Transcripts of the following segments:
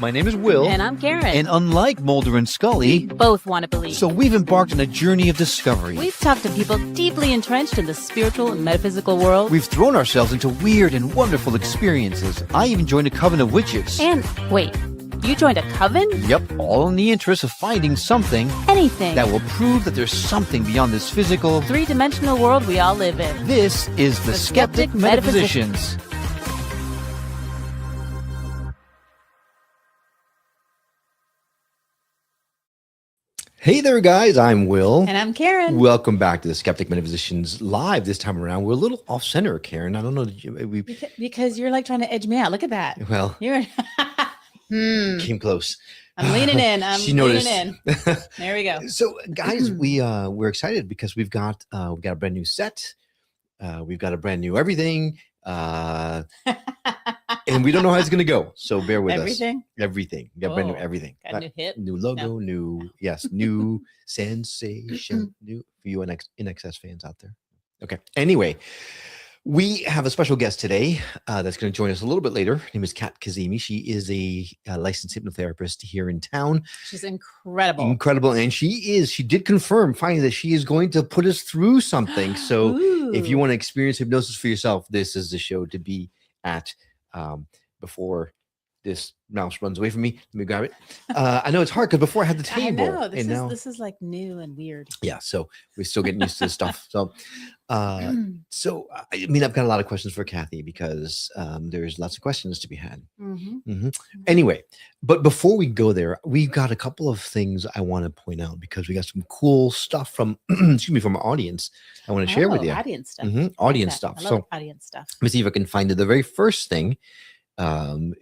My name is Will. And I'm Karen. And unlike Mulder and Scully, we both want to believe. So we've embarked on a journey of discovery. We've talked to people deeply entrenched in the spiritual and metaphysical world. We've thrown ourselves into weird and wonderful experiences. I even joined a coven of witches. And wait, you joined a coven? Yep, all in the interest of finding something. Anything. That will prove that there's something beyond this physical, three-dimensional world we all live in. This is the Skeptic Metaphysicians. Hey there, guys. I'm Will. And I'm Karen. Welcome back to the Skeptic Metaphysicians live this time around. We're a little off-center, Karen. I don't know. Because you're like trying to edge me out. Look at that. Well, you're came close. I'm leaning in. She noticed. Leaning in. There we go. So, guys, we're excited because we've got a brand new set. We've got a brand new everything. And we don't know how it's going to go. So bear with us. Everything. We got brand new everything. Got a new hip. New logo, new sensation, new for you NXS fans out there. Okay. Anyway, we have a special guest today that's going to join us a little bit later. Her name is Cazimi. She is a licensed hypnotherapist here in town. She's incredible. Incredible. And she did confirm finally that she is going to put us through something. So if you want to experience hypnosis for yourself, this is the show to be at. Before this mouse runs away from me, let me grab it. I know it's hard because before I had the table. I know this is like new and weird. Yeah, so we're still getting used to this stuff. So, I mean, I've got a lot of questions for Kathy because there's lots of questions to be had. Anyway, but before we go there, we've got a couple of things I want to point out because we got some cool stuff from from our audience. I want to share with you. Audience stuff. Audience stuff. I love audience stuff. Let me see if I can find it. The very first thing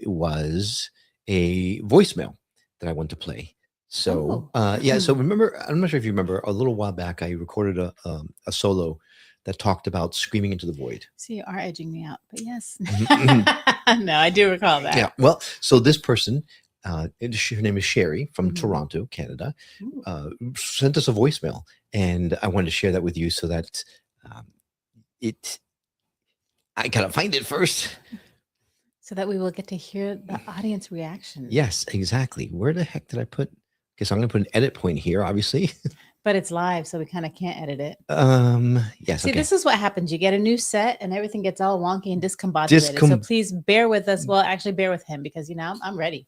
was a voicemail that I want to play. So so remember, I'm not sure if you remember, a little while back I recorded a solo that talked about screaming into the void. See, you are edging me out, but yes. No, I do recall that. Yeah, well, so this person, her name is Sherry from Toronto, Canada, sent us a voicemail, and I wanted to share that with you so that I gotta find it first. So that we will get to hear the audience reaction. Yes, exactly. Where the heck did I put? Okay, so I'm going to put an edit point here, obviously. But it's live, so we kind of can't edit it. Yes. See, this is what happens. You get a new set, and everything gets all wonky and discombobulated. So please bear with us. Well, actually, bear with him because I'm ready.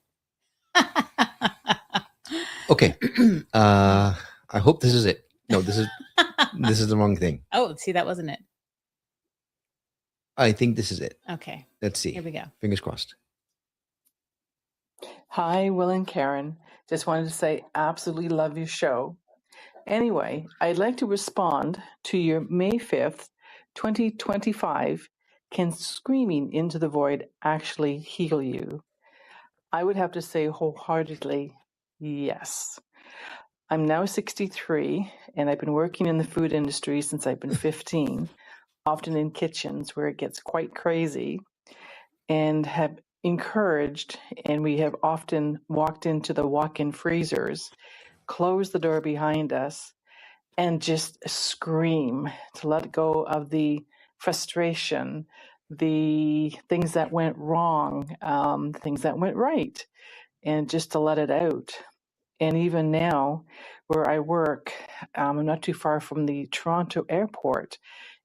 Okay. I hope this is it. No, this is the wrong thing. Oh, see, that wasn't it. I think this is it. Okay. Let's see. Here we go. Fingers crossed. Hi, Will and Karen. Just wanted to say absolutely love your show. Anyway, I'd like to respond to your May 5th, 2025, can screaming into the void actually heal you? I would have to say wholeheartedly, yes. I'm now 63, and I've been working in the food industry since I've been 15. Often in kitchens where it gets quite crazy, and have encouraged, and we have often walked into the walk-in freezers, closed the door behind us, and just scream to let go of the frustration, the things that went wrong, things that went right, and just to let it out. And even now, where I work, I'm not too far from the Toronto airport.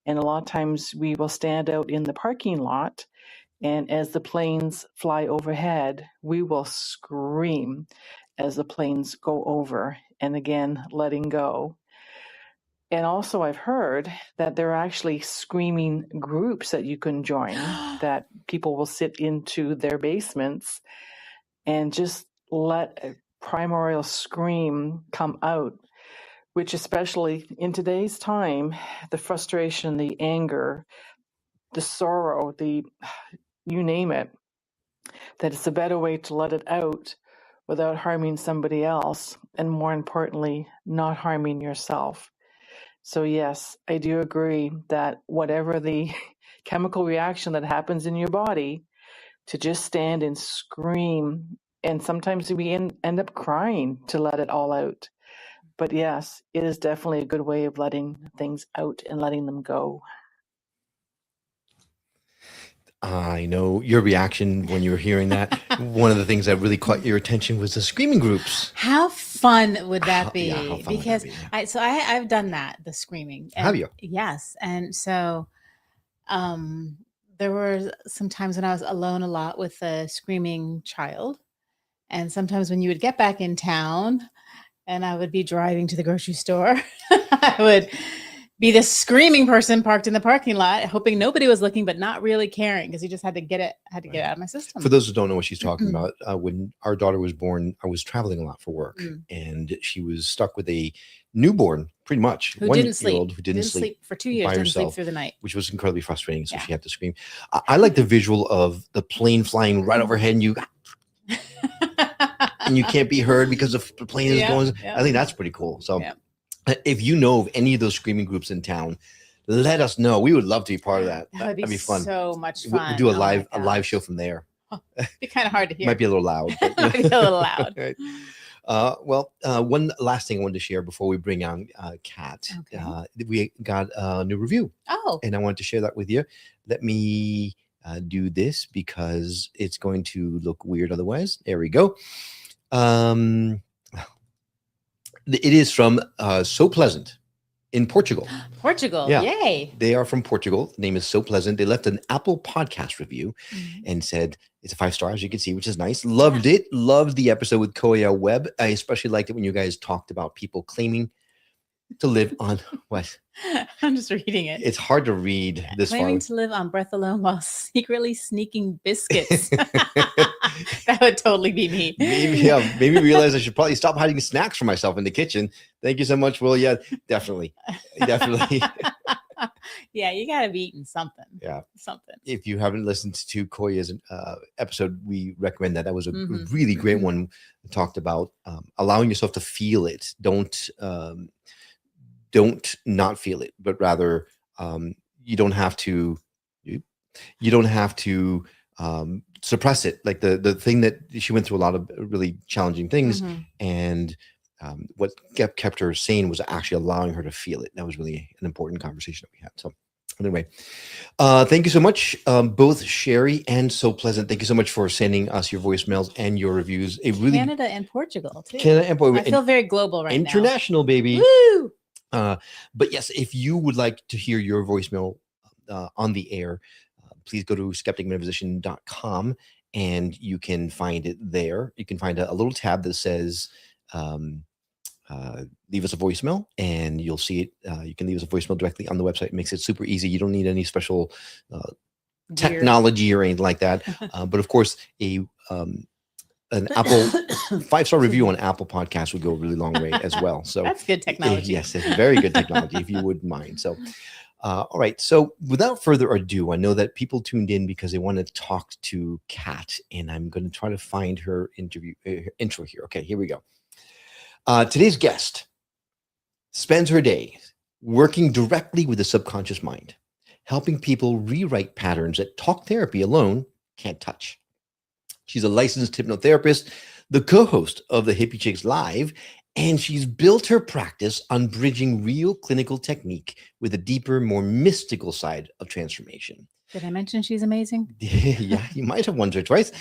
And a lot of times we will stand out in the parking lot, and as the planes fly overhead, we will scream as the planes go over, and again, letting go. And also I've heard that there are actually screaming groups that you can join, that people will sit into their basements and just let a primordial scream come out, which especially in today's time, the frustration, the anger, the sorrow, you name it, that it's a better way to let it out without harming somebody else, and more importantly, not harming yourself. So yes, I do agree that whatever the chemical reaction that happens in your body, to just stand and scream, and sometimes we end up crying to let it all out. But yes, it is definitely a good way of letting things out and letting them go. I know your reaction when you were hearing that. One of the things that really caught your attention was the screaming groups. How fun would that be? Yeah, how fun Because would that be? I've done that, the screaming. And Have you? yes. And so there were some times when I was alone a lot with a screaming child. And sometimes when you would get back in town and I would be driving to the grocery store, I would be this screaming person parked in the parking lot, hoping nobody was looking, but not really caring because you just had to get it out of my system. For those who don't know what she's talking about, when our daughter was born, I was traveling a lot for work, and she was stuck with a newborn, pretty much who didn't sleep for 2 years, didn't herself, sleep through the night, which was incredibly frustrating. So she had to scream. I like the visual of the plane flying right overhead, and you and you can't be heard because the plane is going. I think that's pretty cool. So. If you know of any of those screaming groups in town, let us know. We would love to be part of that. That'd be fun. So much fun. We'll do a live show from there. It'd be kind of hard to hear. Might be a little loud. But, Might be a little loud. Right. One last thing I wanted to share before we bring on Kat. Okay. We got a new review. Oh. And I wanted to share that with you. Let me do this because it's going to look weird otherwise. There we go. It is from So Pleasant in Portugal. Portugal, yeah. Yay. They are from Portugal. The name is So Pleasant. They left an Apple podcast review and said it's a 5-star, as you can see, which is nice. Loved it. Loved the episode with Koya Webb. I especially liked it when you guys talked about people claiming to live on what? I'm just reading it. It's hard to read this far. Claiming to live on breath alone while secretly sneaking biscuits. That would totally be me. Maybe realize I should probably stop hiding snacks for myself in the kitchen. Thank you so much, Will. Yeah, definitely. Yeah, you got to be eating something. Yeah. Something. If you haven't listened to Koya's episode, we recommend that. That was a really great one. It talked about allowing yourself to feel it. Don't not feel it, but rather you don't have to suppress it. Like the thing that she went through a lot of really challenging things, and what kept her sane was actually allowing her to feel it. That was really an important conversation that we had. So anyway, thank you so much, both Sherry and So Pleasant. Thank you so much for sending us your voicemails and your reviews. It really Canada and Portugal too. I feel very global right now. International, baby. Woo! But yes, if you would like to hear your voicemail on the air, please go to skepticmetaphysician.com and you can find it there. You can find a little tab that says leave us a voicemail, and you'll see it. You can leave us a voicemail directly on the website. It makes it super easy. You don't need any special technology or anything like that. But of course, an Apple 5-star review on Apple Podcasts would go a really long way as well. So that's good technology. Yes, it's very good technology if you wouldn't mind. So all right. So without further ado, I know that people tuned in because they want to talk to Kat, and I'm going to try to find her intro here. Okay, here we go. Today's guest spends her day working directly with the subconscious mind, helping people rewrite patterns that talk therapy alone can't touch. She's a licensed hypnotherapist, the co-host of the Hippie Chicks Live, and she's built her practice on bridging real clinical technique with a deeper, more mystical side of transformation. Did I mention she's amazing? Yeah, you might have once or twice.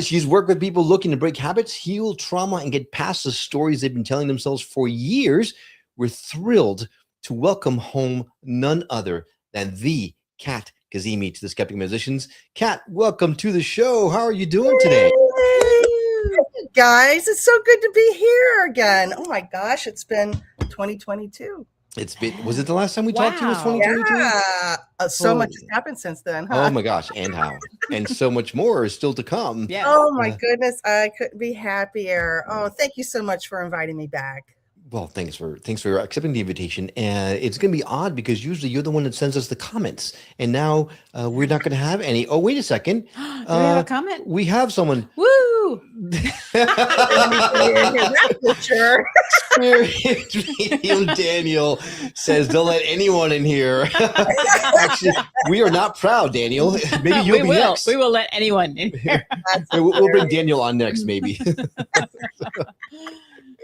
She's worked with people looking to break habits, heal trauma, and get past the stories they've been telling themselves for years. We're thrilled to welcome home none other than the Kat Cazimi to the Skeptic Metaphysicians. Kat, welcome to the show. How are you doing today? Hey, guys, it's so good to be here again. Oh my gosh, it's been 2022. Was it the last time we talked to you was 2022? Yeah, so much has happened since then, huh? Oh my gosh, and how? And so much more is still to come. Yeah. Oh my goodness, I couldn't be happier. Oh, thank you so much for inviting me back. Well, thanks for accepting the invitation. And it's going to be odd because usually you're the one that sends us the comments, and now we're not going to have any. Oh, wait a second. Do we have a comment? We have someone. Woo! Sure. Daniel says, "Don't let anyone in here." Actually, we are not proud, Daniel. Maybe you'll be next. We will let anyone in here. We'll bring Daniel on next, maybe.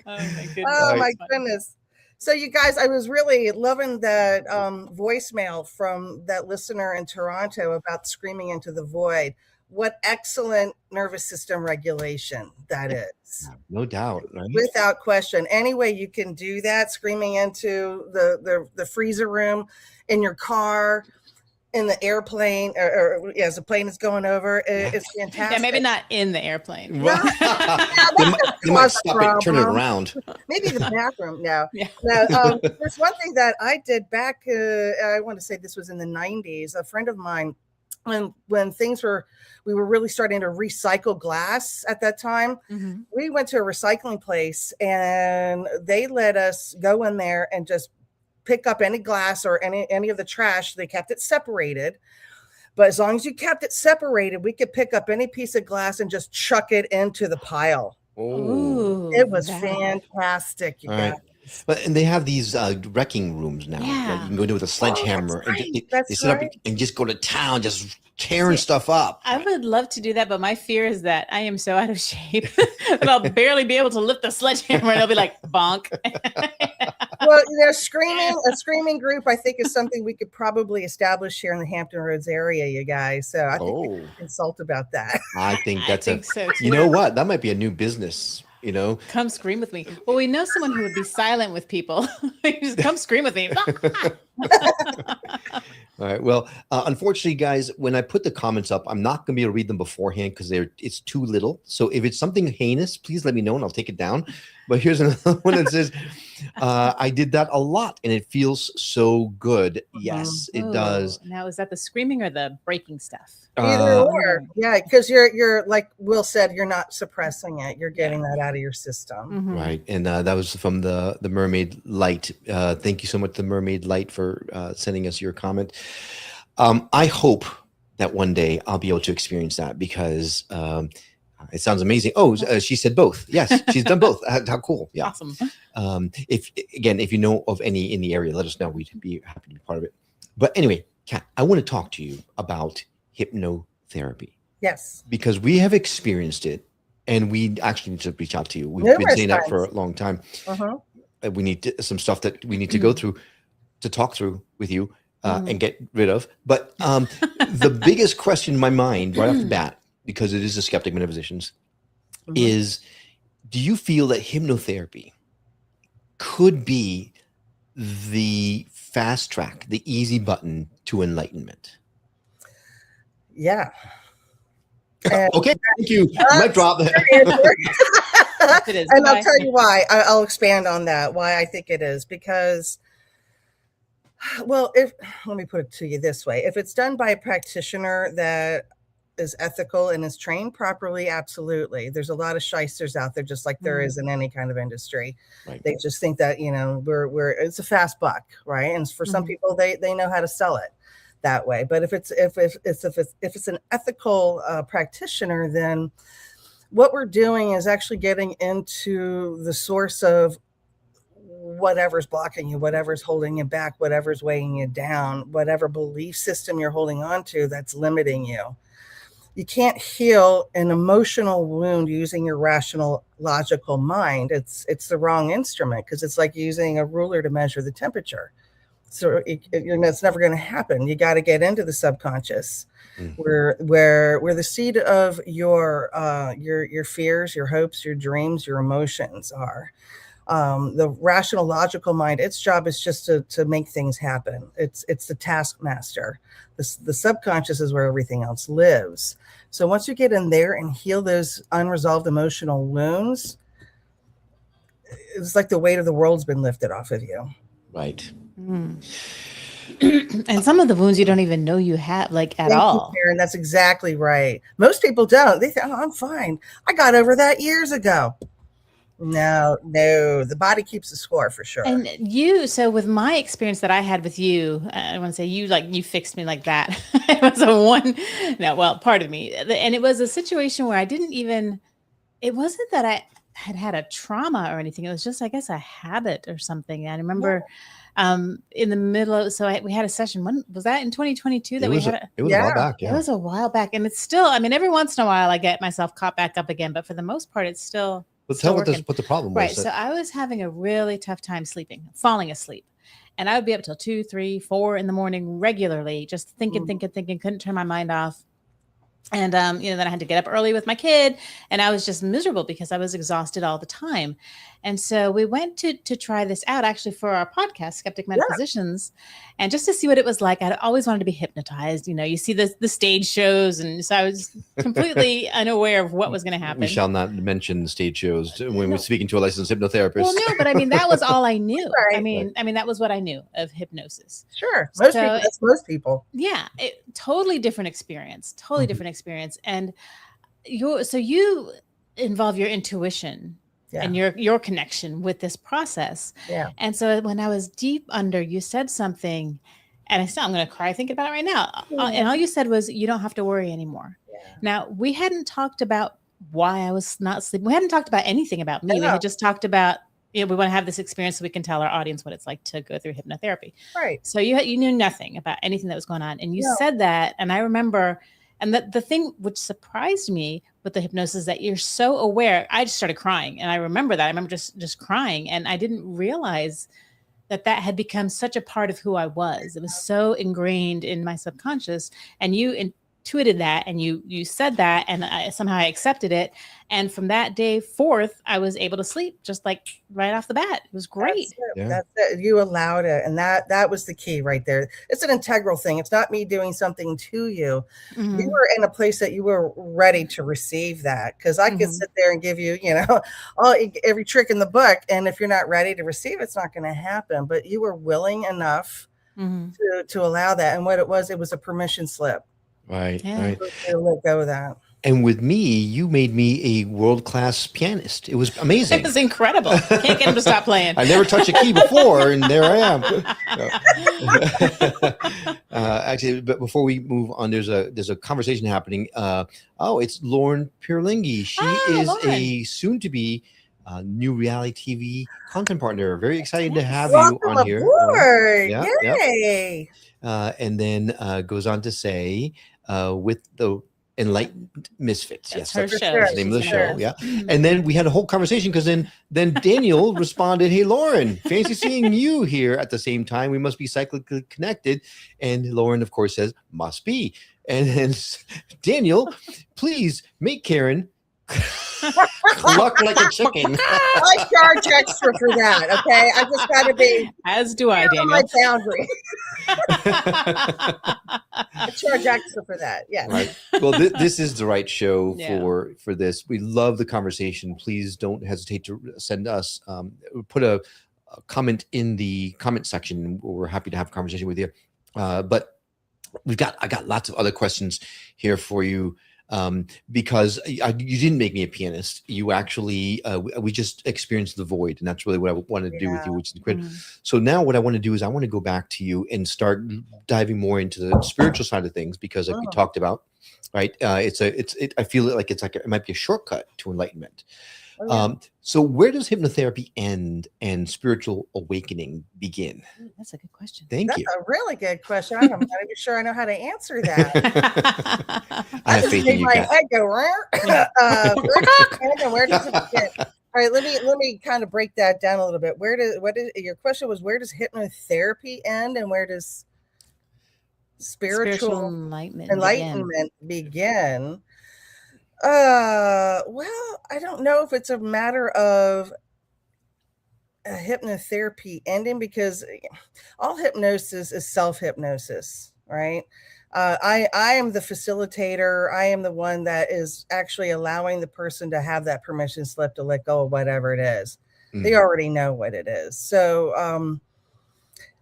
Oh my goodness. Oh my goodness. So you guys, I was really loving that voicemail from that listener in Toronto about screaming into the void. What excellent nervous system regulation that is. No doubt, right? Without question. Any way you can do that, screaming into the freezer room, in your car, in the airplane, or as the plane is going over, it's fantastic. Yeah, maybe not in the airplane. Well, you might stop it, turn it around. Maybe the bathroom. No. Yeah. No, there's one thing that I did back, I want to say this was in the 90s. A friend of mine, when we were really starting to recycle glass at that time, we went to a recycling place and they let us go in there and just pick up any glass or any of the trash. They kept it separated. But as long as you kept it separated, we could pick up any piece of glass and just chuck it into the pile. Oh, it was fantastic, you guys. Right. But and they have these wrecking rooms now. Yeah. Like you can go into with a sledgehammer and they set up and just go to town, just tearing stuff up. I would love to do that, but my fear is that I am so out of shape that I'll barely be able to lift the sledgehammer and it'll be like bonk. Well, a screaming group, I think, is something we could probably establish here in the Hampton Roads area, you guys. So I think we can consult about that. I think that's so too. You know what? That might be a new business. You know, come scream with me. Well, we know someone who would be silent with people. Just come scream with me. All right. Well, unfortunately, guys, when I put the comments up, I'm not going to be able to read them beforehand because it's too little. So if it's something heinous, please let me know and I'll take it down. But here's another one that says, I did that a lot and it feels so good. Yes, it does. Now, is that the screaming or the breaking stuff? Either or. Yeah, because you're like Will said, you're not suppressing it. You're getting that out of your system. Right. And that was from the Mermaid Light. Thank you so much, the Mermaid Light, for sending us your comment. I hope that one day I'll be able to experience that because it sounds amazing. Oh, she said both. Yes, she's done both. How cool. Yeah. Awesome. If you know of any in the area, let us know. We'd be happy to be part of it. But anyway, Kat, I want to talk to you about hypnotherapy. Yes. Because we have experienced it and we actually need to reach out to you. We've been saying that for a long time. We need some stuff that we need to go through to talk through with you and get rid of. But the biggest question in my mind right off the bat, because it is a Skeptic Metaphysicians, is do you feel that hypnotherapy could be the fast track, the easy button to enlightenment? Yeah. Okay, thank you. Mic drop. And I'll tell you why. I'll expand on that, why I think it is. Because, well, let me put it to you this way. If it's done by a practitioner that is ethical and is trained properly, absolutely. There's a lot of shysters out there, just like there is in any kind of industry. Right. They just think that, it's a fast buck, right? And for some people, they know how to sell it that way. But if it's an ethical practitioner, then what we're doing is actually getting into the source of whatever's blocking you, whatever's holding you back, whatever's weighing you down, whatever belief system you're holding on to that's limiting you. You can't heal an emotional wound using your rational, logical mind. It's the wrong instrument because it's like using a ruler to measure the temperature. So it's never going to happen. You got to get into the subconscious, where the seed of your fears, your hopes, your dreams, your emotions are. The rational, logical mind, its job is just to make things happen. It's the taskmaster. The subconscious is where everything else lives. So once you get in there and heal those unresolved emotional wounds, it's like the weight of the world's been lifted off of you. Right. And some of the wounds you don't even know you have, like at all. Karen, that's exactly right. Most people don't. They think, "Oh, I'm fine. I got over that years ago." No, the body keeps the score for sure. And so with my experience that I had with you, I want to say you fixed me like that. It was part of me. And it was a situation where it wasn't that I had a trauma or anything. It was just, I guess, a habit or something. I remember in the middle of, we had a session. When was that, in 2022 that we had? It was a while back. Yeah. It was a while back. And it's still, every once in a while I get myself caught back up again, but for the most part, it's still Let's still tell working. what the problem was. Right. So I was having a really tough time falling asleep. And I would be up till 2, 3, 4 in the morning regularly, just thinking, couldn't turn my mind off. And, then I had to get up early with my kid, and I was just miserable because I was exhausted all the time. And so we went to try this out actually for our podcast, Skeptic Metaphysicians, and just to see what it was like. I always wanted to be hypnotized. You see the stage shows. And so I was completely unaware of what was going to happen. We shall not mention stage shows when we're speaking to a licensed hypnotherapist. Well, no, but I mean, that was all I knew. Right. I mean, that was what I knew of hypnosis. Sure. That's most people. Yeah. Totally different experience. And you involve your intuition and your connection with this process. Yeah. And so when I was deep under, you said something, and I'm going to cry thinking about it right now. And all you said was, you don't have to worry anymore. Yeah. Now, we hadn't talked about why I was not sleeping. We hadn't talked about anything about me. We had just talked about, we want to have this experience so we can tell our audience what it's like to go through hypnotherapy. Right. So you knew nothing about anything that was going on. And you said that, and I remember, and the thing which surprised me with the hypnosis, that you're so aware. I just started crying, and I remember that. I remember just crying, and I didn't realize that had become such a part of who I was. It was so ingrained in my subconscious, and you intuited that, and you said that, and somehow I accepted it. And from that day forth, I was able to sleep just like right off the bat. It was great. That's it. You allowed it. And that was the key right there. It's an integral thing. It's not me doing something to you. Mm-hmm. You were in a place that you were ready to receive that. Because I could sit there and give you, every trick in the book. And if you're not ready to receive it, it's not going to happen. But you were willing enough to allow that. And what it was a permission slip. Right. Yeah. Right. To let go of that. And with me, you made me a world-class pianist. It was amazing. It was incredible. Can't get him to stop playing. I never touched a key before, and there I am. Actually, but before we move on, there's a conversation happening. It's Lauren Pierlinghi. She is Lauren. a soon-to-be new reality TV content partner. Very excited to have Welcome you on here. Aboard. Yeah, Yay! And then goes on to say, with the Enlightened Misfits. That's Yes, her show. that's the name of the show. Yeah. And then we had a whole conversation because then Daniel responded, "Hey, Lauren, fancy seeing you here at the same time. We must be cyclically connected." And Lauren, of course, says, "Must be." And then Daniel, please make Karen cluck like a chicken. I charge extra for that. Okay, I just got to be. As do I, Daniel. My boundary. I charge extra for that. Yeah. Right. Well, this is the right show for this. We love the conversation. Please don't hesitate to send us. Put a comment in the comment section. We're happy to have a conversation with you. But I got lots of other questions here for you. Because you didn't make me a pianist. You actually, we just experienced the void, and that's really what I wanted to do with you, which is incredible. So now what I want to do is I want to go back to you and start diving more into the spiritual side of things, because like we talked about, right? I feel like it might be a shortcut to enlightenment. So where does hypnotherapy end and spiritual awakening begin? That's a good question. Thank you. That's a really good question. I'm not even sure I know how to answer that. I have faith in you. My head go, where does it begin? All right, let me kind of break that down a little bit. Your question was, where does hypnotherapy end and where does spiritual enlightenment begin? Well, I don't know if it's a matter of a hypnotherapy ending, because all hypnosis is self-hypnosis, right? I am the facilitator. I am the one that is actually allowing the person to have that permission slip to let go of whatever it is. They already know what it is. So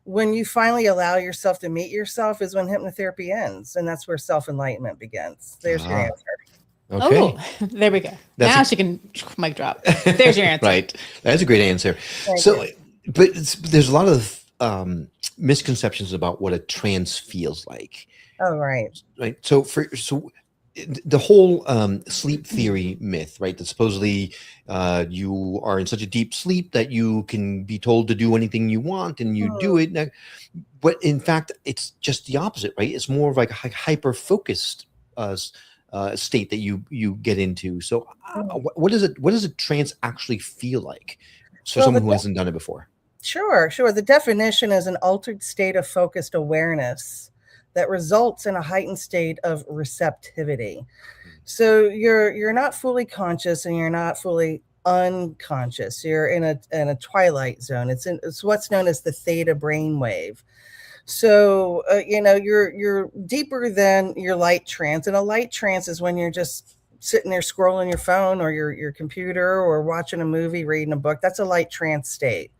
when you finally allow yourself to meet yourself is when hypnotherapy ends, and that's where self-enlightenment begins. There's your answer. Okay. Oh, there we go. Now she can mic drop. There's your answer. Right. That's a great answer. But there's a lot of misconceptions about what a trance feels like. Oh, right. Right. So the whole sleep theory myth, right? That supposedly you are in such a deep sleep that you can be told to do anything you want and you do it. But in fact, it's just the opposite, right? It's more of like a hyper-focused state that you get into. So what does it? What does a trance actually feel like for Well, someone who hasn't done it before? Sure. The definition is an altered state of focused awareness that results in a heightened state of receptivity. So you're not fully conscious and you're not fully unconscious. You're in a twilight zone. It's what's known as the theta brainwave. So you're deeper than your light trance, and a light trance is when you're just sitting there scrolling your phone or your computer or watching a movie, reading a book. That's a light trance state.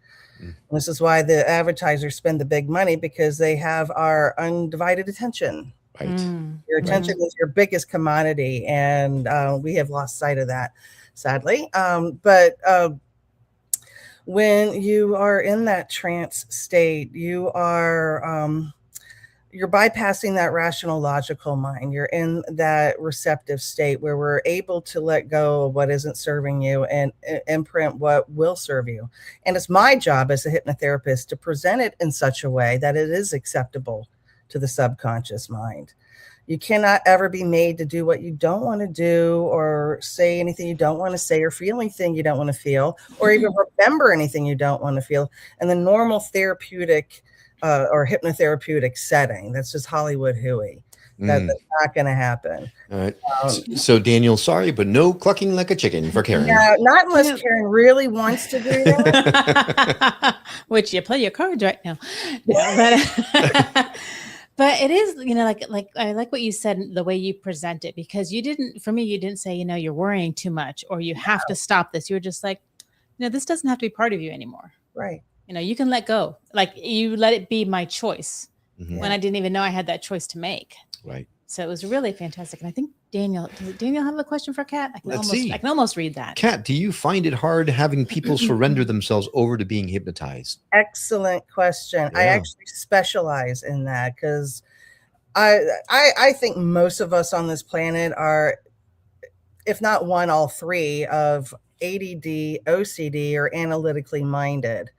This is why the advertisers spend the big money, because they have our undivided attention. Right. Your attention is your biggest commodity, and we have lost sight of that, sadly. But when you are in that trance state, you're bypassing that rational, logical mind. You're in that receptive state where we're able to let go of what isn't serving you and imprint what will serve you. And it's my job as a hypnotherapist to present it in such a way that it is acceptable to the subconscious mind. You cannot ever be made to do what you don't want to do, or say anything you don't want to say, or feel anything you don't want to feel, or even remember anything you don't want to feel in the normal therapeutic or hypnotherapeutic setting. That's just Hollywood hooey. That's not going to happen. All right. So Daniel, sorry, but no clucking like a chicken for Karen. No, not unless Karen really wants to do that. Which you play your cards right now. But it is, like I like what you said, the way you present it, because you didn't say, you're worrying too much or you have to stop this. You were just like, this doesn't have to be part of you anymore. Right. You can let go. Like, you let it be my choice when I didn't even know I had that choice to make. Right. So it was really fantastic. And I think Daniel have a question for Kat? I can almost read that. Kat, do you find it hard having people surrender themselves over to being hypnotized? Excellent question. Yeah. I actually specialize in that, because I think most of us on this planet are, if not one, all three, of ADD, OCD, or analytically minded.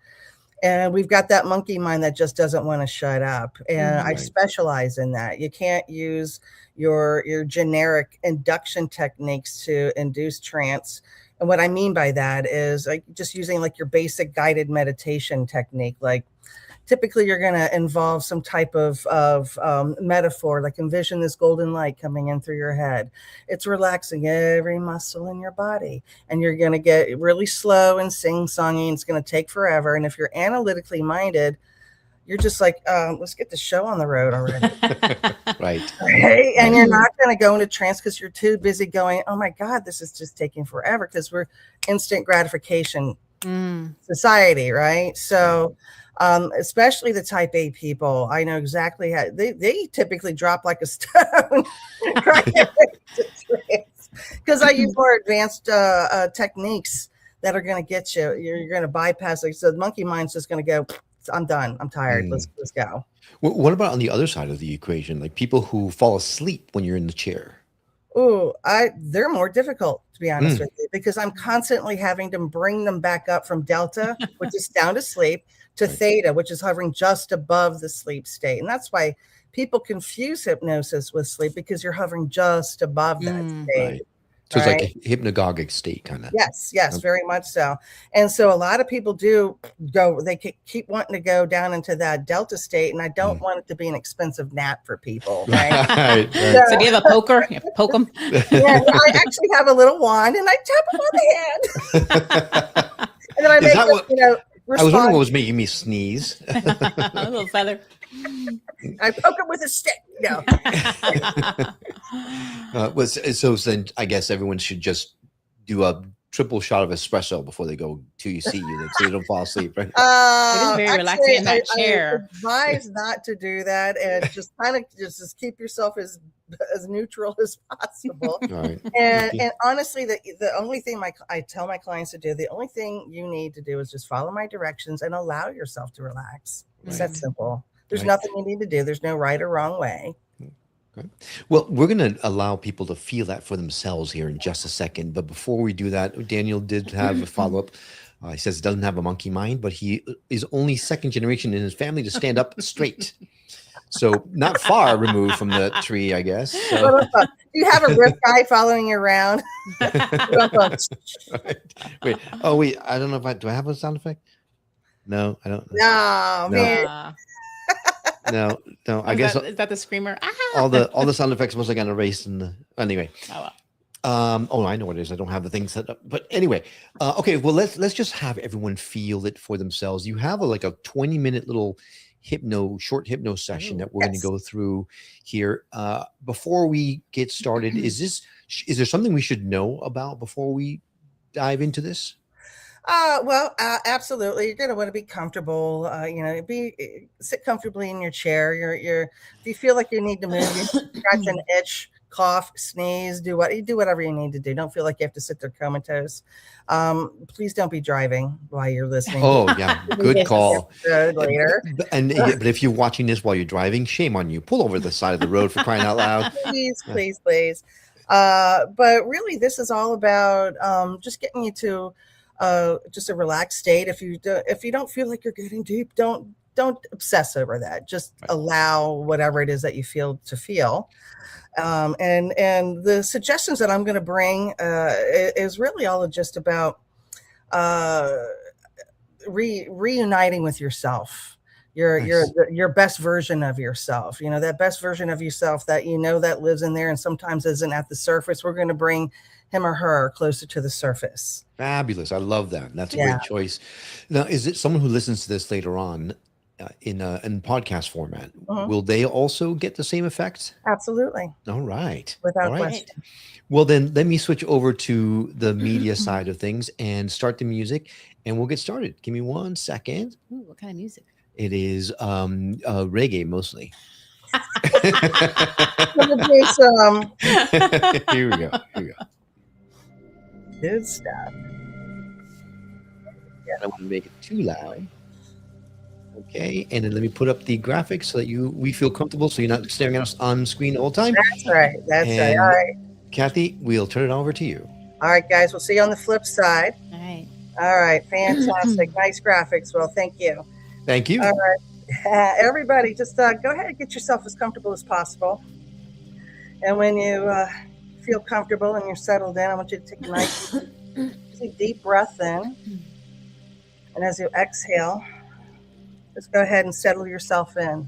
And we've got that monkey mind that just doesn't want to shut up. And I specialize in that. You can't use your generic induction techniques to induce trance. And what I mean by that is like just using like your basic guided meditation technique. Like typically you're going to involve some type of metaphor, like envision this golden light coming in through your head. It's relaxing every muscle in your body, and you're going to get really slow and sing-songy, and it's going to take forever. And if you're analytically minded, you're just like, let's get the show on the road already. Right. Okay? And you're not going to go into trance because you're too busy going, oh my God, this is just taking forever, because we're instant gratification society, right? So especially the type A people, I know exactly how they typically drop like a stone because I use more advanced techniques that are going to get you. You're going to bypass it. So the monkey mind's just going to go, I'm done. I'm tired. Let's go. What about on the other side of the equation? Like people who fall asleep when you're in the chair? Oh, they're more difficult, to be honest with you, because I'm constantly having to bring them back up from delta, which is down to sleep, to theta, which is hovering just above the sleep state. And that's why people confuse hypnosis with sleep, because you're hovering just above that state. Right. So it's like a hypnagogic state, kind of. Yes, very much so. And so a lot of people they keep wanting to go down into that delta state, and I don't want it to be an expensive nap for people. Right? So do you have a poker? You poke them? Yeah, I actually have a little wand, and I tap them on the head. And then I make them, I was wondering what was making me sneeze. A little feather. I poke them with a stick. No. So then I guess everyone should just do a triple shot of espresso before they go to see you, so they don't fall asleep, right? It is very relaxing in that chair. I advise not to do that, and just kind of just keep yourself as neutral as possible. Right. And honestly, the only thing I tell my clients to do, the only thing you need to do is just follow my directions and allow yourself to relax. It's that simple. There's nothing you need to do. There's no right or wrong way. Okay. Well, we're going to allow people to feel that for themselves here in just a second. But before we do that, Daniel did have a follow-up. He says he doesn't have a monkey mind, but he is only second generation in his family to stand up straight. So not far removed from the tree, I guess. So. What about- do you have a riff guy following you around? Right. Wait. Oh, wait. I don't know if do I have a sound effect? No, I don't. No, No. man. No. I guess is that the screamer? Ah! all the sound effects must have gotten erased in the anyway. Oh, well. Oh, I know what it is. I don't have the thing set up. But anyway, okay. Well, let's just have everyone feel it for themselves. You have like a 20-minute little short hypno session that we're going to go through here. Before we get started, is there something we should know about before we dive into this? Well, absolutely. You're going to want to be comfortable. Sit comfortably in your chair. If you feel like you need to move, you scratch an itch, cough, sneeze, do whatever you need to do. Don't feel like you have to sit there comatose. Please don't be driving while you're listening. Oh yeah, good call. Later. But if you're watching this while you're driving, shame on you. Pull over the side of the road for crying out loud. Please. But really, this is all about just getting you to just a relaxed state. If you don't feel like you're getting deep, don't obsess over that. Just allow whatever it is that you feel to feel. And the suggestions that I'm going to bring is really all just about reuniting with yourself. Your best version of yourself. You know, that best version of yourself that that lives in there and sometimes isn't at the surface. We're going to bring him or her closer to the surface. Fabulous. I love that. That's a great choice. Now, is it someone who listens to this later on in podcast format? Mm-hmm. Will they also get the same effect? Absolutely. All right. Without question. Well, then let me switch over to the media side of things and start the music, and we'll get started. Give me 1 second. Ooh, what kind of music? It is reggae mostly. Here we go. Good stuff. I don't want to make it too loud. Okay, and then let me put up the graphics so that we feel comfortable, so you're not staring at us on screen the whole time. That's right. All right. Kathy, we'll turn it over to you. All right, guys. We'll see you on the flip side. All right. Fantastic. Nice graphics. Well, thank you. Thank you. All right. Everybody, just go ahead and get yourself as comfortable as possible. And when you feel comfortable and you're settled in, I want you to take a nice deep breath in. And as you exhale, just go ahead and settle yourself in.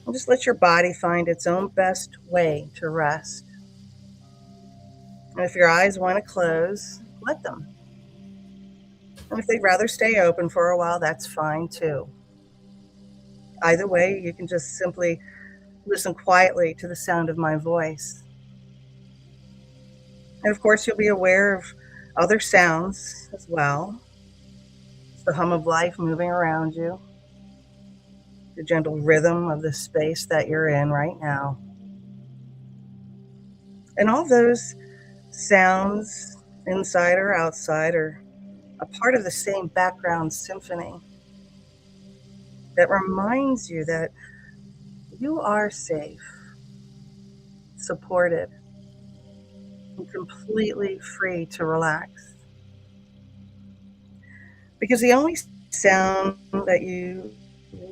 And just let your body find its own best way to rest. And if your eyes want to close, let them. And if they'd rather stay open for a while, that's fine too. Either way, you can just simply listen quietly to the sound of my voice. And of course, you'll be aware of other sounds as well. It's the hum of life moving around you, the gentle rhythm of the space that you're in right now. And all those sounds, inside or outside, are a part of the same background symphony that reminds you that you are safe, supported, and completely free to relax. Because the only sound that you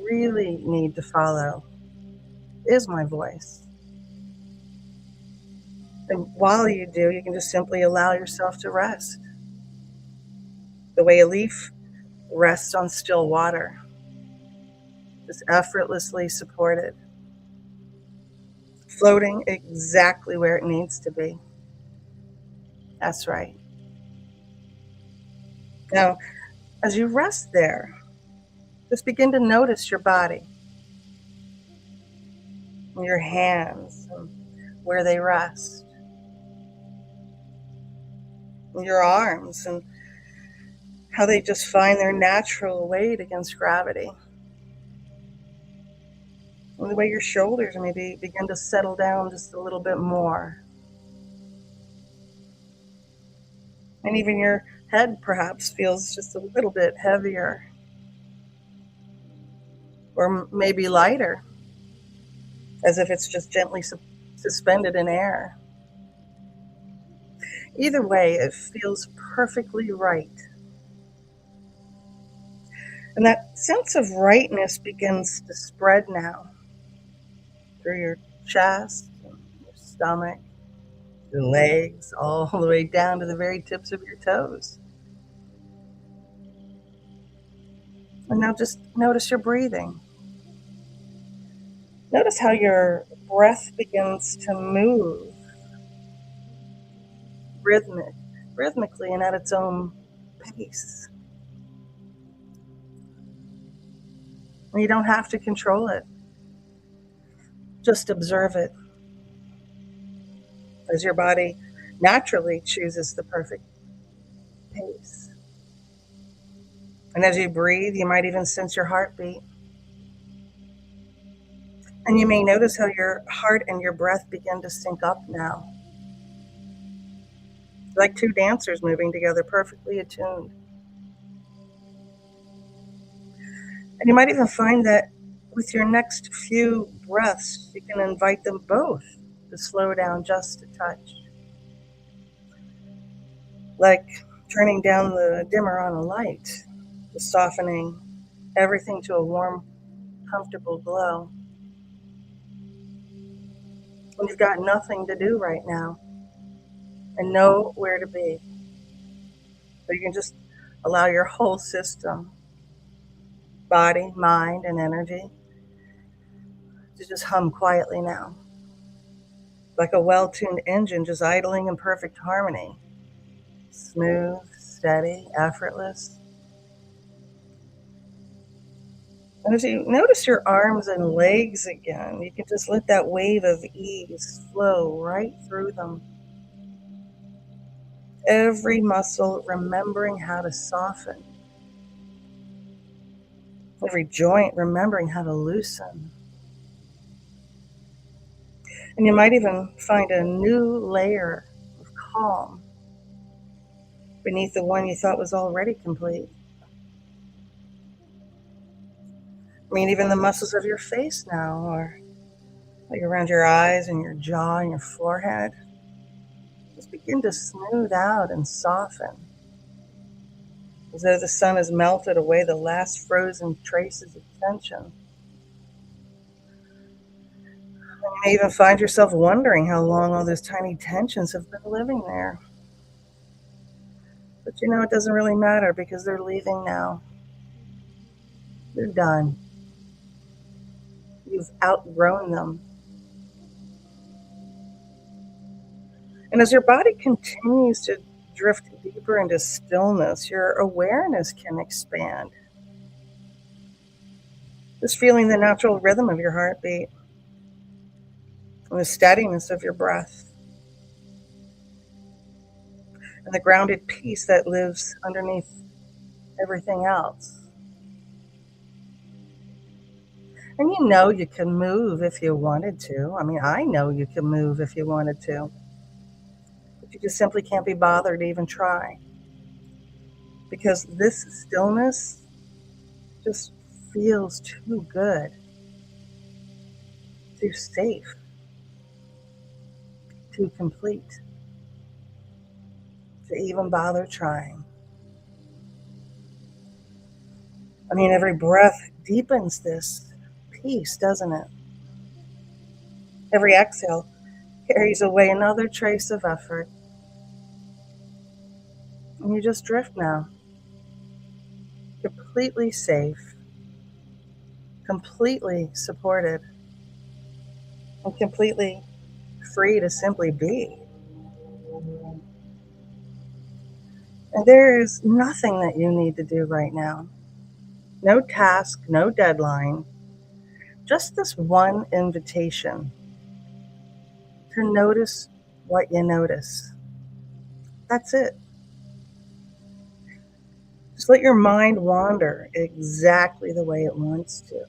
really need to follow is my voice. And while you do, you can just simply allow yourself to rest. The way a leaf rests on still water, just effortlessly supported, floating exactly where it needs to be. That's right. Now, as you rest there, just begin to notice your body, your hands, and where they rest, your arms, and how they just find their natural weight against gravity. And the way your shoulders maybe begin to settle down just a little bit more. And even your head perhaps feels just a little bit heavier. Or maybe lighter, as if it's just gently suspended in air. Either way, it feels perfectly right. And that sense of rightness begins to spread now through your chest, your stomach, your legs, all the way down to the very tips of your toes. And now just notice your breathing. Notice how your breath begins to move rhythmically and at its own pace. And you don't have to control it. Just observe it as your body naturally chooses the perfect pace. And as you breathe, you might even sense your heartbeat. And you may notice how your heart and your breath begin to sync up now. Like two dancers moving together, perfectly attuned. And you might even find that with your next few breaths, you can invite them both to slow down just a touch. Like turning down the dimmer on a light, just softening everything to a warm, comfortable glow. When you've got nothing to do right now and nowhere to be. So you can just allow your whole system, body, mind, and energy to just hum quietly now. Like a well-tuned engine just idling in perfect harmony. Smooth, steady, effortless. And as you notice your arms and legs again, you can just let that wave of ease flow right through them. Every muscle remembering how to soften. Every joint remembering how to loosen. And you might even find a new layer of calm beneath the one you thought was already complete. I mean, even the muscles of your face now, or like around your eyes and your jaw and your forehead, just begin to smooth out and soften, as though the sun has melted away the last frozen traces of tension. You may even find yourself wondering how long all those tiny tensions have been living there. But you know, it doesn't really matter because they're leaving now. They're done. You've outgrown them. And as your body continues to drift deeper into stillness, your awareness can expand. Just feeling the natural rhythm of your heartbeat and the steadiness of your breath and the grounded peace that lives underneath everything else. And you know you can move if you wanted to. I mean, I know you can move if you wanted to. But you just simply can't be bothered to even try. Because this stillness just feels too good, too safe, too complete to even bother trying. I mean, every breath deepens this peace, doesn't it? Every exhale carries away another trace of effort. And you just drift now, completely safe, completely supported, and completely free to simply be. And there is nothing that you need to do right now. No task, no deadline, just this one invitation to notice what you notice. That's it. Just let your mind wander exactly the way it wants to.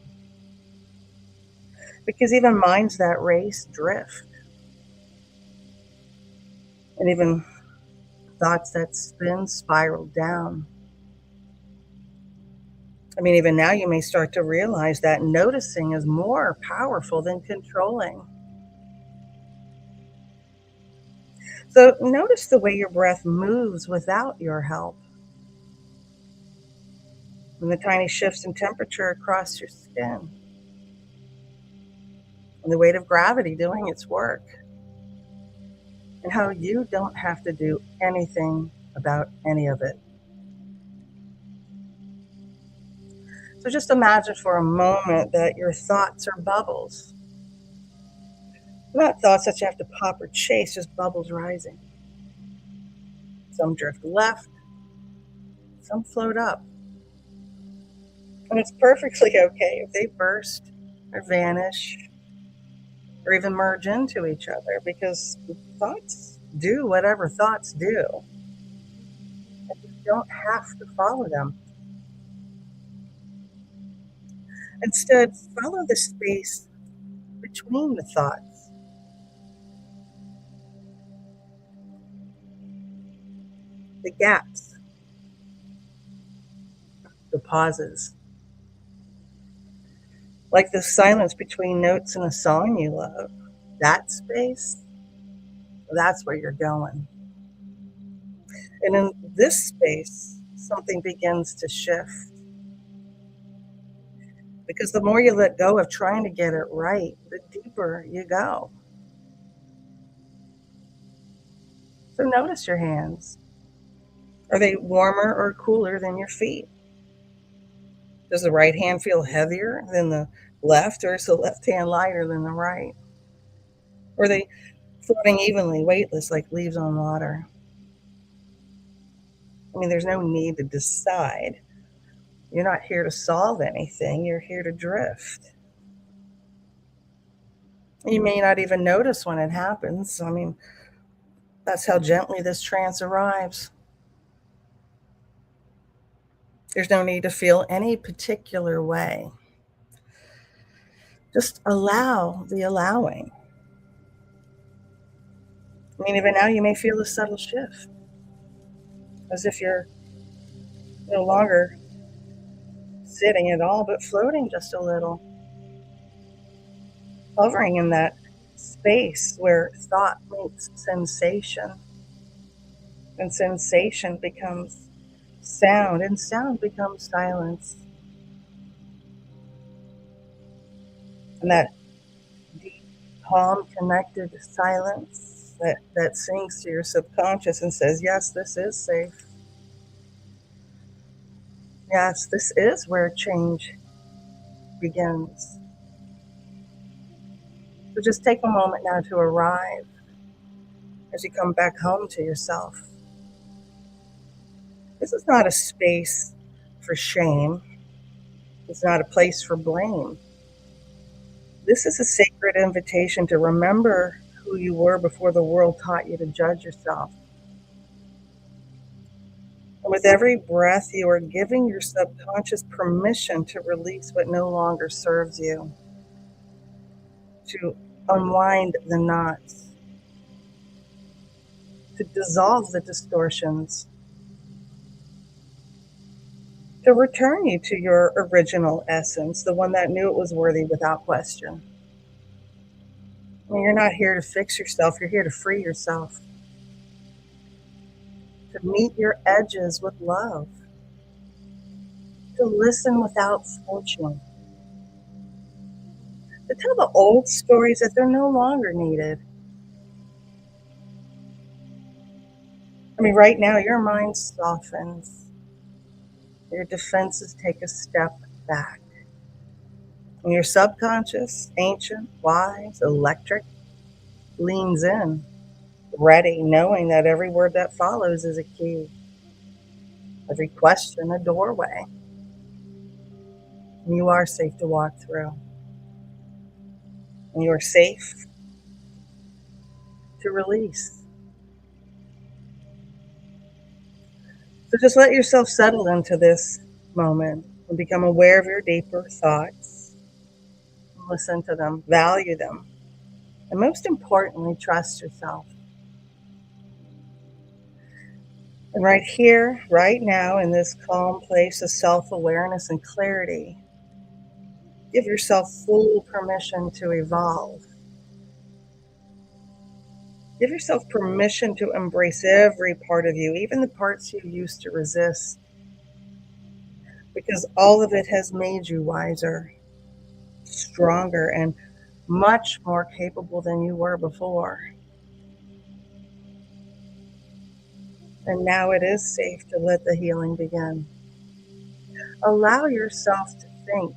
Because even minds that race drift. And even thoughts that spin spiral down. I mean, even now you may start to realize that noticing is more powerful than controlling. So notice the way your breath moves without your help. and the tiny shifts in temperature across your skin, and the weight of gravity doing its work, and how you don't have to do anything about any of it. So just imagine for a moment that your thoughts are bubbles. Not thoughts that you have to pop or chase, just bubbles rising. Some drift left, some float up. And it's perfectly okay if they burst or vanish or even merge into each other, because thoughts do whatever thoughts do. And you don't have to follow them. Instead, follow the space between the thoughts. The gaps, the pauses. Like the silence between notes in a song you love. That space, that's where you're going. And in this space, something begins to shift. Because the more you let go of trying to get it right, the deeper you go. So notice your hands. Are they warmer or cooler than your feet? Does the right hand feel heavier than the left, or is the left hand lighter than the right? Or are they floating evenly, weightless like leaves on water? I mean, there's no need to decide. You're not here to solve anything. You're here to drift. You may not even notice when it happens. I mean, that's how gently this trance arrives. There's no need to feel any particular way. Just allow the allowing. I mean, even now you may feel a subtle shift, as if you're no longer sitting at all, but floating just a little, hovering in that space where thought meets sensation, and sensation becomes sound, and sound becomes silence. And that deep, calm, connected silence that sinks to your subconscious and says, yes, this is safe. Yes, this is where change begins. So just take a moment now to arrive as you come back home to yourself. This is not a space for shame. It's not a place for blame. This is a sacred invitation to remember who you were before the world taught you to judge yourself. And with every breath, you are giving your subconscious permission to release what no longer serves you, to unwind the knots, to dissolve the distortions, to return you to your original essence, the one that knew it was worthy without question. I mean, you're not here to fix yourself, you're here to free yourself, to meet your edges with love, to listen without fortune, to tell the old stories that they're no longer needed. I mean, right now, your mind softens, your defenses take a step back, and your subconscious, ancient, wise, electric, leans in, ready, knowing that every word that follows is a key, every question a doorway, and you are safe to walk through. And you are safe to release. So just let yourself settle into this moment and become aware of your deeper thoughts. Listen to them, value them, and most importantly, trust yourself. And right here, right now, in this calm place of self-awareness and clarity, give yourself full permission to evolve. Give yourself permission to embrace every part of you, even the parts you used to resist. because all of it has made you wiser, stronger, and much more capable than you were before. And now it is safe to let the healing begin. Allow yourself to think.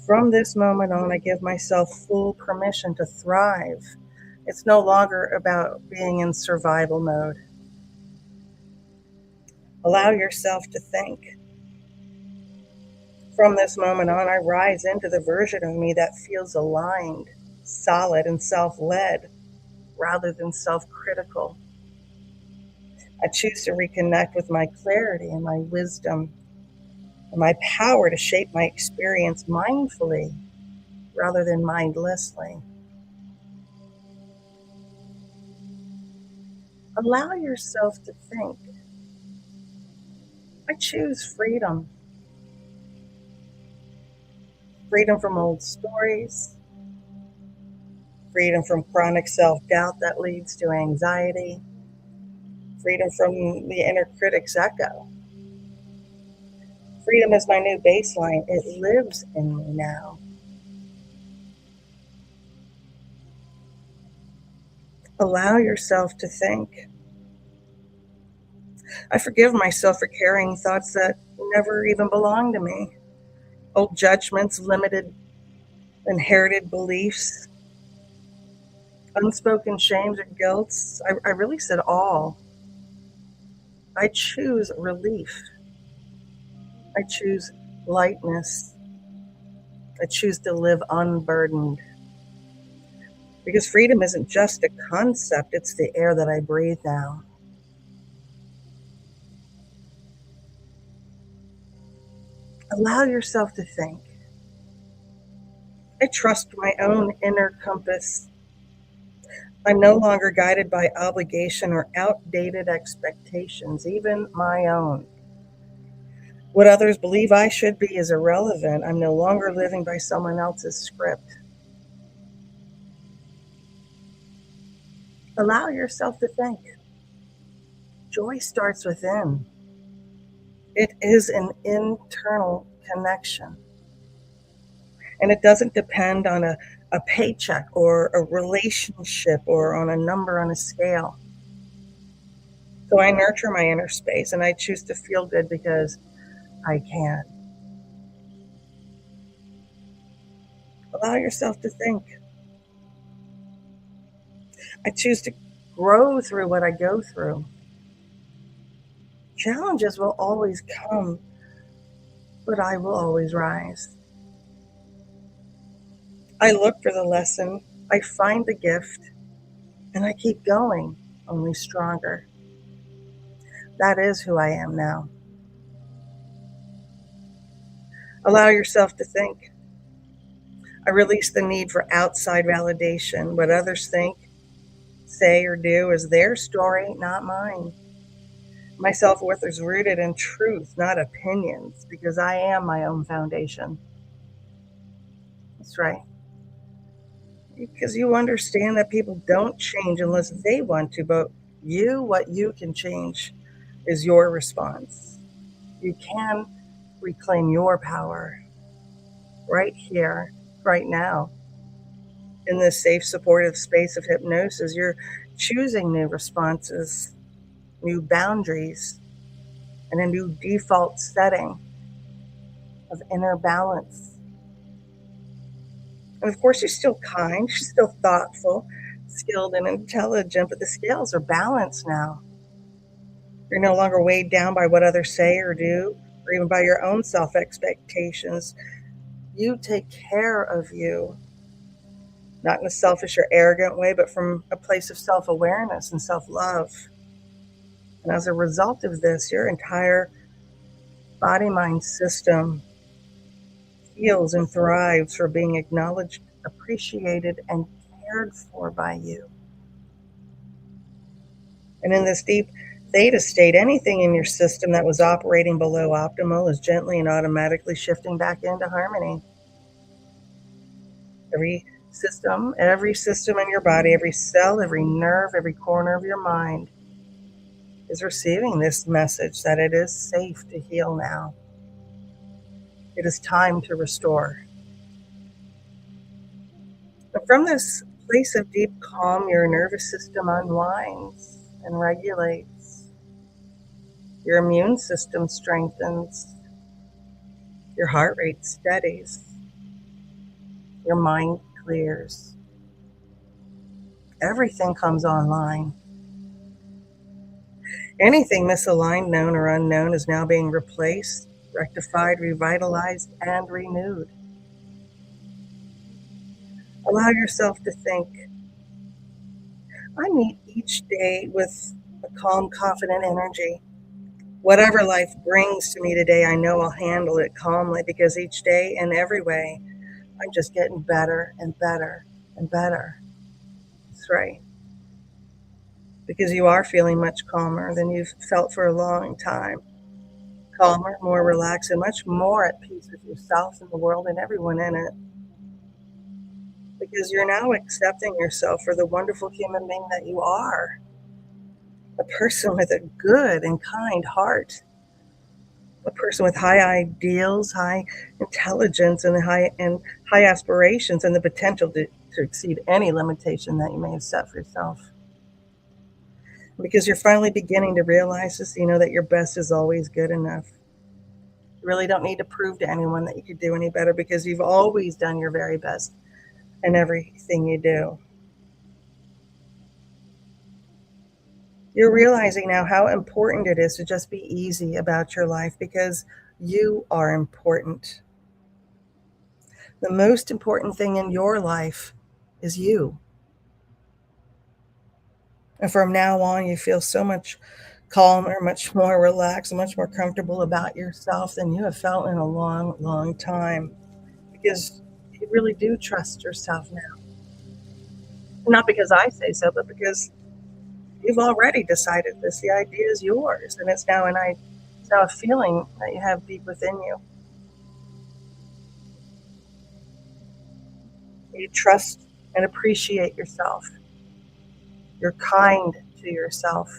From this moment on, I give myself full permission to thrive. It's no longer about being in survival mode. Allow yourself to think. From this moment on, I rise into the version of me that feels aligned, solid, and self-led rather than self-critical. I choose to reconnect with my clarity and my wisdom and my power to shape my experience mindfully rather than mindlessly. Allow yourself to think. I choose freedom. Freedom from old stories, freedom from chronic self-doubt that leads to anxiety, freedom from the inner critic's echo. Freedom is my new baseline. It lives in me now. Allow yourself to think. I forgive myself for carrying thoughts that never even belonged to me. Old judgments, limited, inherited beliefs, unspoken shames or guilts. I release it all. I choose relief. I choose lightness. I choose to live unburdened. Because freedom isn't just a concept, it's the air that I breathe now. Allow yourself to think. I trust my own inner compass. I'm no longer guided by obligation or outdated expectations, even my own. What others believe I should be is irrelevant. I'm no longer living by someone else's script. Allow yourself to think. Joy starts within. It is an internal connection. And it doesn't depend on a paycheck or a relationship or on a number on a scale. So I nurture my inner space and I choose to feel good because I can. Allow yourself to think. I choose to grow through what I go through. Challenges will always come, but I will always rise. I look for the lesson, I find the gift, and I keep going, only stronger. That is who I am now. Allow yourself to think. I release the need for outside validation. What others think, say, or do is their story, not mine. My self-worth is rooted in truth, not opinions, because I am my own foundation. That's right. Because you understand that people don't change unless they want to, but what you can change is your response. You can reclaim your power right here, right now. In this safe, supportive space of hypnosis, you're choosing new responses, new boundaries, and a new default setting of inner balance. And of course, you're still kind, you're still thoughtful, skilled, and intelligent, but the scales are balanced now. You're no longer weighed down by what others say or do, or even by your own self-expectations. You take care of you, not in a selfish or arrogant way, but from a place of self-awareness and self-love. And as a result of this, your entire body-mind system heals and thrives for being acknowledged, appreciated, and cared for by you. And in this deep theta state, anything in your system that was operating below optimal is gently and automatically shifting back into harmony. Every system in your body, every cell, every nerve, every corner of your mind is receiving this message that it is safe to heal now. It is time to restore. And from this place of deep calm, your nervous system unwinds and regulates. Your immune system strengthens. Your heart rate steadies. Your mind clears. Everything comes online. Anything misaligned, known or unknown, is now being replaced, rectified, revitalized, and renewed. Allow yourself to think, I meet each day with a calm, confident energy. Whatever life brings to me today, I know I'll handle it calmly, because each day in every way, I'm just getting better and better and better. That's right. Because you are feeling much calmer than you've felt for a long time. Calmer, more relaxed, and much more at peace with yourself and the world and everyone in it. Because you're now accepting yourself for the wonderful human being that you are. A person with a good and kind heart. A person with high ideals, high intelligence, and high aspirations, and the potential to exceed any limitation that you may have set for yourself. Because you're finally beginning to realize this, you know that your best is always good enough. You really don't need to prove to anyone that you could do any better, because you've always done your very best in everything you do. You're realizing now how important it is to just be easy about your life, because you are important. The most important thing in your life is you. And from now on, you feel so much calmer, much more relaxed, much more comfortable about yourself than you have felt in a long, long time. Because you really do trust yourself now. Not because I say so, but because you've already decided this. The idea is yours, and it's now a feeling that you have deep within you. You trust and appreciate yourself. You're kind to yourself.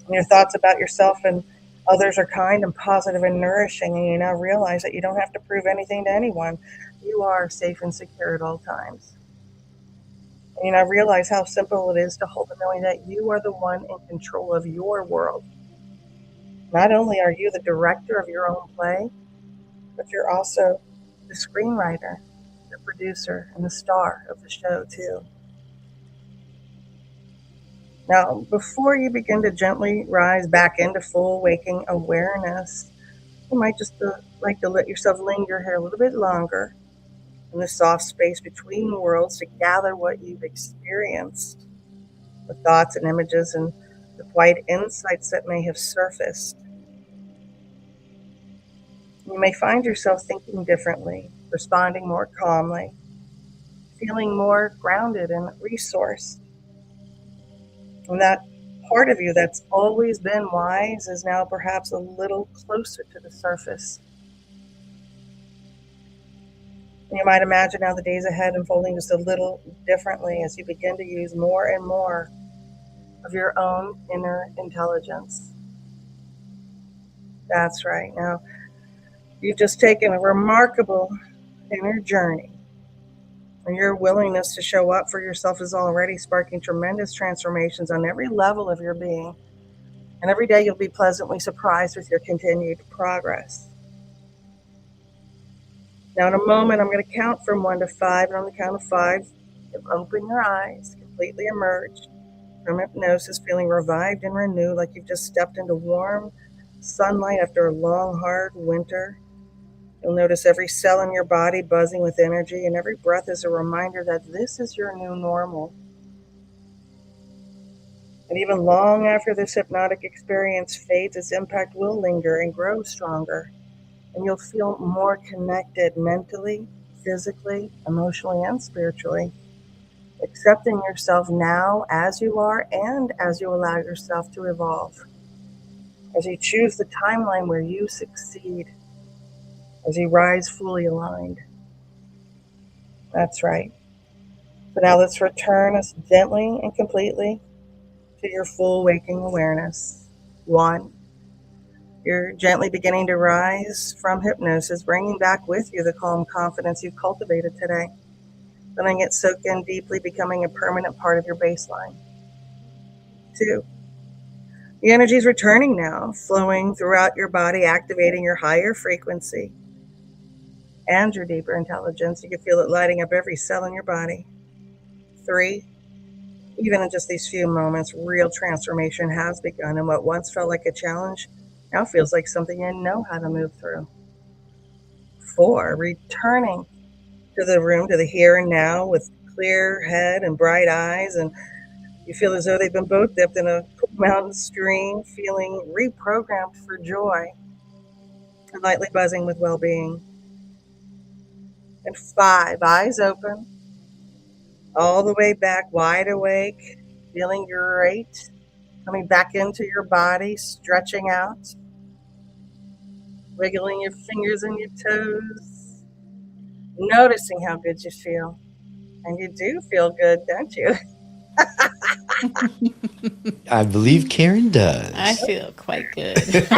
And your thoughts about yourself and others are kind and positive and nourishing, and you now realize that you don't have to prove anything to anyone. You are safe and secure at all times. And you now realize how simple it is to hold the knowing that you are the one in control of your world. Not only are you the director of your own play, but you're also the screenwriter, the producer, and the star of the show, too. Now, before you begin to gently rise back into full waking awareness, you might just like to let yourself linger here a little bit longer in the soft space between worlds to gather what you've experienced, the thoughts and images and the quiet insights that may have surfaced. You may find yourself thinking differently, responding more calmly, feeling more grounded and resourced. And that part of you that's always been wise is now perhaps a little closer to the surface. And you might imagine now the days ahead unfolding just a little differently as you begin to use more and more of your own inner intelligence. That's right. Now, you've just taken a remarkable inner journey, and your willingness to show up for yourself is already sparking tremendous transformations on every level of your being. And every day you'll be pleasantly surprised with your continued progress. Now, in a moment, I'm going to count from 1 to 5, and on the count of 5, you'll open your eyes, completely emerge from hypnosis, feeling revived and renewed, like you've just stepped into warm sunlight after a long, hard winter. You'll notice every cell in your body buzzing with energy, and every breath is a reminder that this is your new normal. And even long after this hypnotic experience fades, its impact will linger and grow stronger. And you'll feel more connected mentally, physically, emotionally, and spiritually, accepting yourself now as you are and as you allow yourself to evolve. As you choose the timeline where you succeed, as you rise fully aligned. That's right. So now let's return us gently and completely to your full waking awareness. 1, You're gently beginning to rise from hypnosis, bringing back with you the calm confidence you've cultivated today. Letting it soak in deeply, becoming a permanent part of your baseline. 2. The energy is returning now, flowing throughout your body, activating your higher frequency and your deeper intelligence. You can feel it lighting up every cell in your body. 3. Even in just these few moments, real transformation has begun, and what once felt like a challenge now feels like something you know how to move through. 4. Returning to the room, to the here and now, with clear head and bright eyes, and you feel as though they've been both dipped in a mountain stream, feeling reprogrammed for joy and lightly buzzing with well-being. And 5, eyes open, all the way back, wide awake, feeling great, coming back into your body, stretching out, wiggling your fingers and your toes, noticing how good you feel. And you do feel good, don't you? I believe Karen does. I feel quite good. That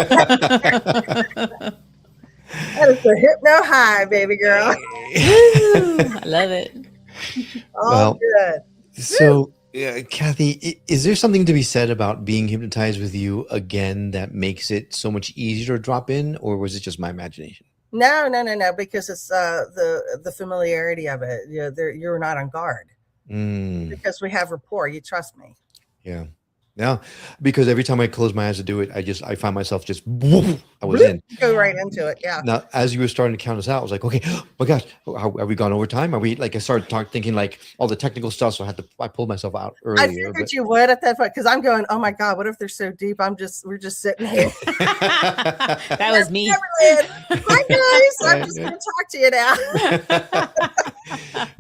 is the hypno high, baby girl. I love it. All good. So, Kathy, is there something to be said about being hypnotized with you again that makes it so much easier to drop in, or was it just my imagination? No, because it's the familiarity of it. You're not on guard because we have rapport. You trust me. Yeah. Yeah, because every time I close my eyes to do it, I find myself just I was in. Go right into it. Yeah. Now, as you were starting to count us out, I was like, okay, oh my gosh, are we gone over time? Are we like? I started thinking like all the technical stuff, so I pulled myself out earlier. I figured you would at that point because I'm going, oh my god, what if they're so deep? We're just sitting here. That was me. Hi guys, I'm just going to talk to you now.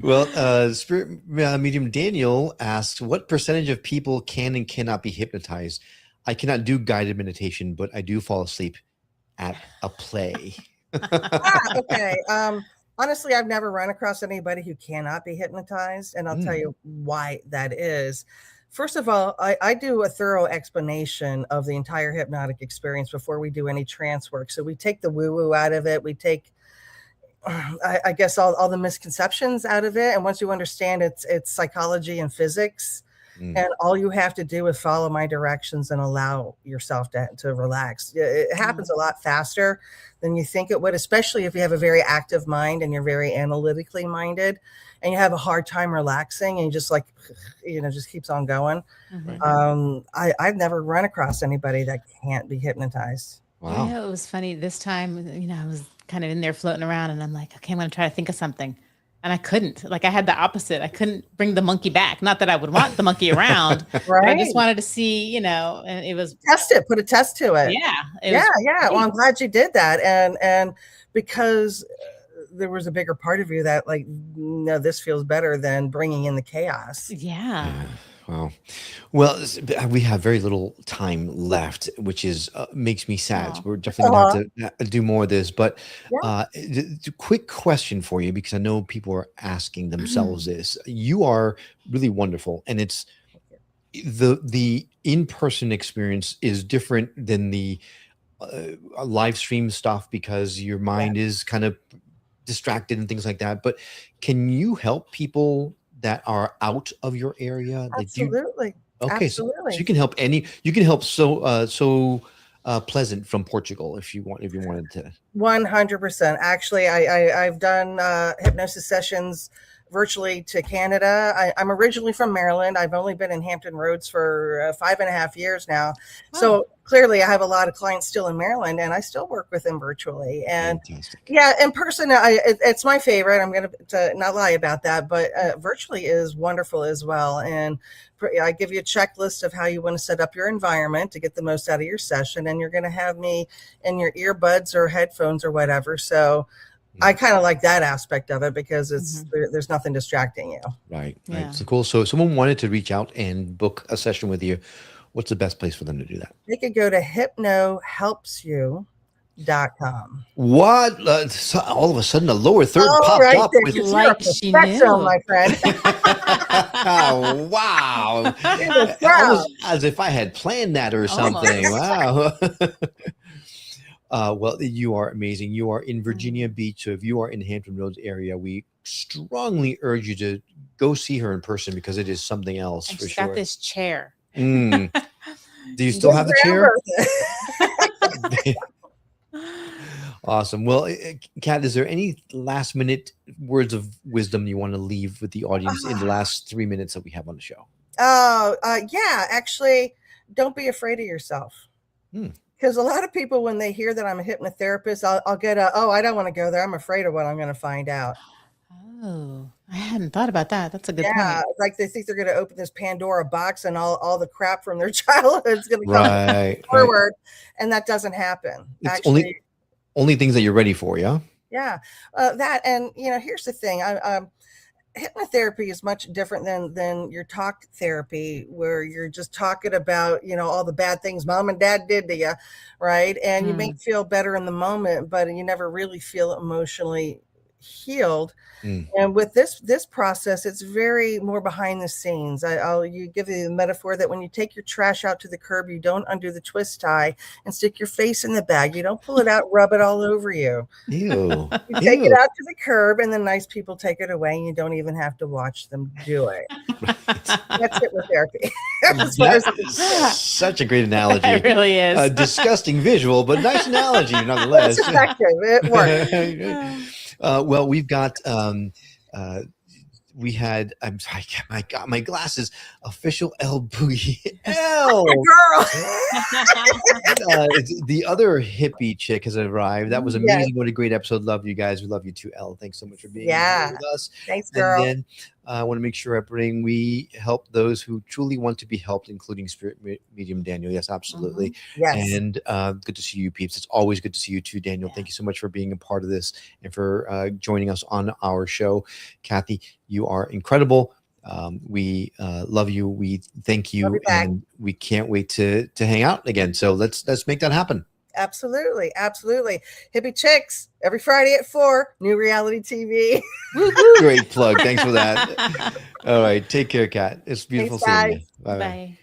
Well, Spirit Medium Daniel asks, what percentage of people can and cannot be hypnotized? I cannot do guided meditation, but I do fall asleep at a play. Okay. Honestly, I've never run across anybody who cannot be hypnotized, and I'll tell you why that is. First of all, I do a thorough explanation of the entire hypnotic experience before we do any trance work. So we take the woo-woo out of it. We take I guess all the misconceptions out of it. And once you understand it's psychology and physics, and all you have to do is follow my directions and allow yourself to relax. It happens a lot faster than you think it would, especially if you have a very active mind and you're very analytically minded and you have a hard time relaxing and you just like, just keeps on going. I've never run across anybody that can't be hypnotized. Wow. It was funny this time, I was kind of in there floating around and I'm like, okay, I'm going to try to think of something. And I couldn't. Like I had the opposite. I couldn't bring the monkey back. Not that I would want the monkey around. Right. I just wanted to see, and it was put a test to it. Yeah. Well, I'm glad you did that. And because there was a bigger part of you that like, no, this feels better than bringing in the chaos. Yeah. Wow. Well, we have very little time left, which is makes me sad. So we're definitely going to have to do more of this. But quick question for you, because I know people are asking themselves this. You are really wonderful, and it's the in-person experience is different than the live stream stuff because your mind is kind of distracted and things like that. But can you help people that are out of your area? Absolutely. Okay. Absolutely. So you can help you can help so Pleasant from Portugal if you wanted to. 100%. Actually, I've done hypnosis sessions virtually to Canada. I'm originally from Maryland. I've only been in Hampton Roads for 5.5 years now. Oh. So clearly I have a lot of clients still in Maryland and I still work with them virtually. And fantastic. In person, it's my favorite. I'm going to not lie about that, but virtually is wonderful as well. And I give you a checklist of how you want to set up your environment to get the most out of your session. And you're going to have me in your earbuds or headphones or whatever. So I kind of like that aspect of it because it's there's nothing distracting you. Right. So cool. So if someone wanted to reach out and book a session with you, what's the best place for them to do that? They could go to hypnohelpsyou.com. What? So all of a sudden, the lower third popped up with like she knew, my friend. Oh, wow! As if I had planned that or something. Wow. Well, you are amazing. You are in Virginia Beach. So if you are in the Hampton Roads area, we strongly urge you to go see her in person because it is something else And for she's sure. got this chair. Do you still have the chair? Awesome. Well, Kat, is there any last minute words of wisdom you want to leave with the audience in the last 3 minutes that we have on the show? Yeah, actually, don't be afraid of yourself. Because a lot of people, when they hear that I'm a hypnotherapist, I'll get I don't want to go there. I'm afraid of what I'm going to find out. Oh, I hadn't thought about that. That's a good Yeah, point. like they think they're going to open this Pandora box and all the crap from their childhood is going to come Right. forward, and that doesn't happen. It's Actually, only things that you're ready for, yeah? yeah, that, and here's the thing. Hypnotherapy is much different than your talk therapy, where you're just talking about all the bad things mom and dad did to you, right? And you may feel better in the moment, but you never really feel emotionally healed. And with this process, it's very more behind the scenes. I'll give you the metaphor that when you take your trash out to the curb, you don't undo the twist tie and stick your face in the bag. You don't pull it out, rub it all over you. Ew. You take it out to the curb, and the nice people take it away, and you don't even have to watch them do it. That's hypnotherapy. That's such a great analogy. It really is. A disgusting visual, but nice analogy nonetheless. It's effective. It works. Well, we've got we had, I'm sorry, my glasses, official L Boogie. L Girl. The other hippie chick has arrived. That was amazing. Yes. What a great episode. Love you guys. We love you too, L. Thanks so much for being here with us. Thanks, girl. And then I want to make sure we help those who truly want to be helped, including spirit medium Daniel. Yes, absolutely. Yes. And good to see you, peeps. It's always good to see you too, Daniel. Thank you so much for being a part of this and for joining us on our show. Kathy, you are incredible. We love you. We thank you, and we can't wait to hang out again. So let's make that happen. Absolutely. Hippie Chicks every Friday at 4, New Reality TV. Great plug. Thanks for that. All right. Take care, Kat. It's beautiful seeing you. Bye. Bye.